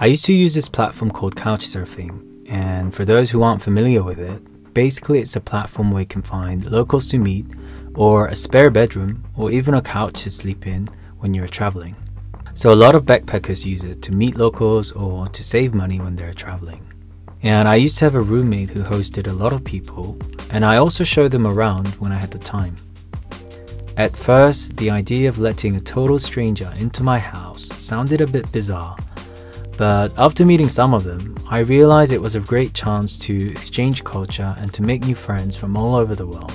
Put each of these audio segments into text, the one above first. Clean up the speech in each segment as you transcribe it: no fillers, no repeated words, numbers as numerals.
I used to use this platform called Couchsurfing, and for those who aren't familiar with it, basically it's a platform where you can find locals to meet, or a spare bedroom, or even a couch to sleep in when you're traveling. So a lot of backpackers use it to meet locals or to save money when they're traveling. And I used to have a roommate who hosted a lot of people, and I also showed them around when I had the time. At first, the idea of letting a total stranger into my house sounded a bit bizarre, but after meeting some of them, I realized it was a great chance to exchange culture and to make new friends from all over the world.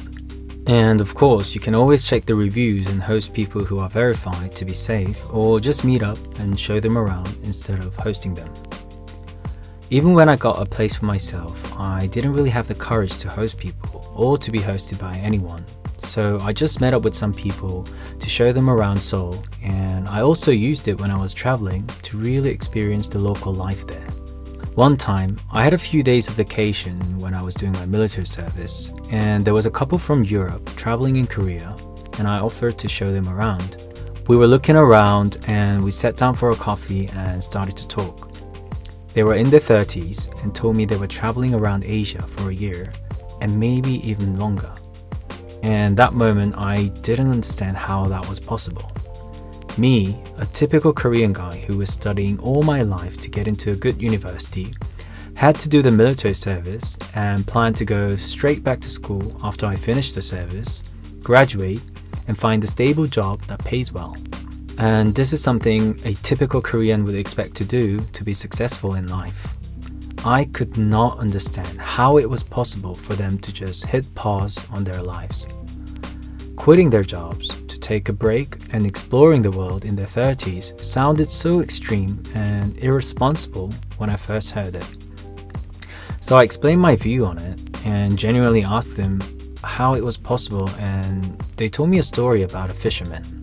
And of course, you can always check the reviews and host people who are verified to be safe, or just meet up and show them around instead of hosting them. Even when I got a place for myself, I didn't really have the courage to host people or to be hosted by anyone. So I just met up with some people to show them around Seoul, and I also used it when I was traveling to really experience the local life there. One time, I had a few days of vacation when I was doing my military service, and there was a couple from Europe traveling in Korea, and I offered to show them around. We were looking around and we sat down for a coffee and started to talk. They were in their 30s and told me they were traveling around Asia for a year, and maybe even longer. And that moment, I didn't understand how that was possible. Me, a typical Korean guy who was studying all my life to get into a good university, had to do the military service and planned to go straight back to school after I finished the service, graduate, and find a stable job that pays well. And this is something a typical Korean would expect to do to be successful in life. I could not understand how it was possible for them to just hit pause on their lives. Quitting their jobs to take a break and exploring the world in their 30s sounded so extreme and irresponsible when I first heard it. So I explained my view on it and genuinely asked them how it was possible, and they told me a story about a fisherman.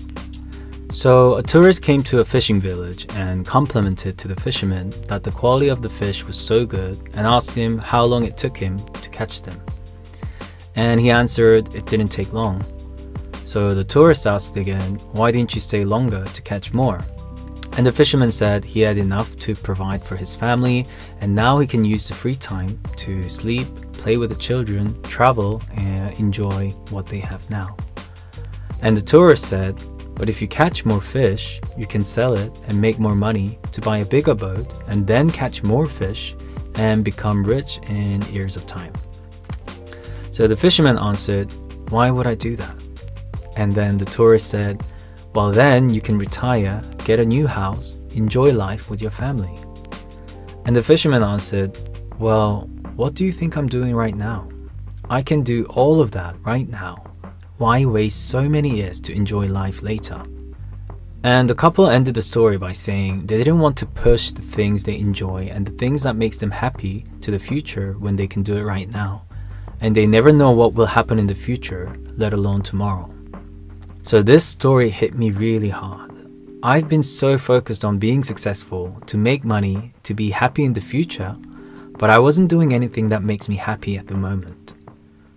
So a tourist came to a fishing village and complimented to the fisherman that the quality of the fish was so good and asked him how long it took him to catch them. And he answered it didn't take long. So the tourist asked again, why didn't you stay longer to catch more? And the fisherman said he had enough to provide for his family, and now he can use the free time to sleep, play with the children, travel, and enjoy what they have now. And the tourist said, but if you catch more fish, you can sell it and make more money to buy a bigger boat and then catch more fish and become rich in years of time. So the fisherman answered, why would I do that? And then the tourist said, well, then you can retire, get a new house, enjoy life with your family. And the fisherman answered, well, what do you think I'm doing right now? I can do all of that right now. Why waste so many years to enjoy life later? And the couple ended the story by saying they didn't want to push the things they enjoy and the things that makes them happy to the future when they can do it right now. And they never know what will happen in the future, let alone tomorrow. So this story hit me really hard. I've been so focused on being successful, to make money, to be happy in the future, but I wasn't doing anything that makes me happy at the moment.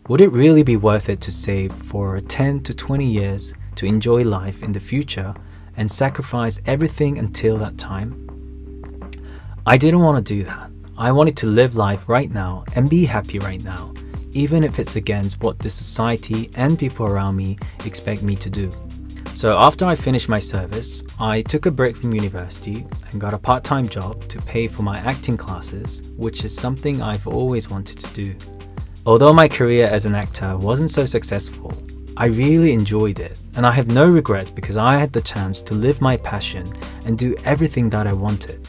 Would it really be worth it to save for 10 to 20 years to enjoy life in the future and sacrifice everything until that time? I didn't want to do that. I wanted to live life right now and be happy right now, even if it's against what the society and people around me expect me to do. So after I finished my service, I took a break from university and got a part-time job to pay for my acting classes, which is something I've always wanted to do. Although my career as an actor wasn't so successful, I really enjoyed it, and I have no regrets because I had the chance to live my passion and do everything that I wanted.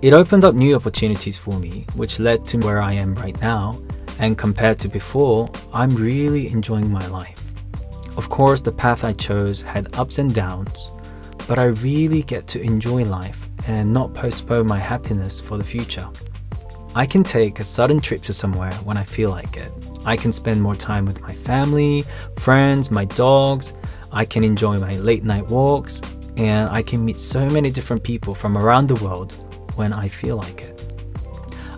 It opened up new opportunities for me, which led to where I am right now, and compared to before, I'm really enjoying my life. Of course, the path I chose had ups and downs, but I really get to enjoy life and not postpone my happiness for the future. I can take a sudden trip to somewhere when I feel like it. I can spend more time with my family, friends, my dogs. I can enjoy my late night walks, and I can meet so many different people from around the world when I feel like it.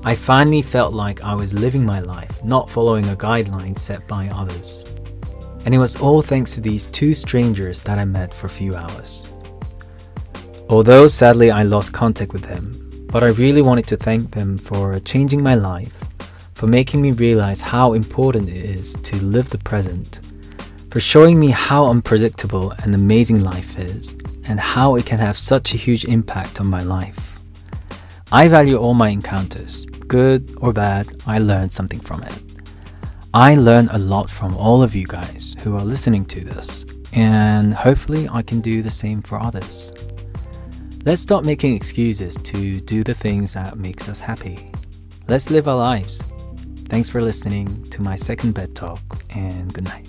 I finally felt like I was living my life, not following a guideline set by others. And it was all thanks to these two strangers that I met for a few hours. Although sadly I lost contact with them, but I really wanted to thank them for changing my life, for making me realize how important it is to live the present, for showing me how unpredictable and amazing life is, and how it can have such a huge impact on my life. I value all my encounters, good or bad. I learned something from it. I learn a lot from all of you guys who are listening to this, and hopefully I can do the same for others. Let's stop making excuses to do the things that makes us happy. Let's live our lives. Thanks for listening to my second Bed Talk, and good night.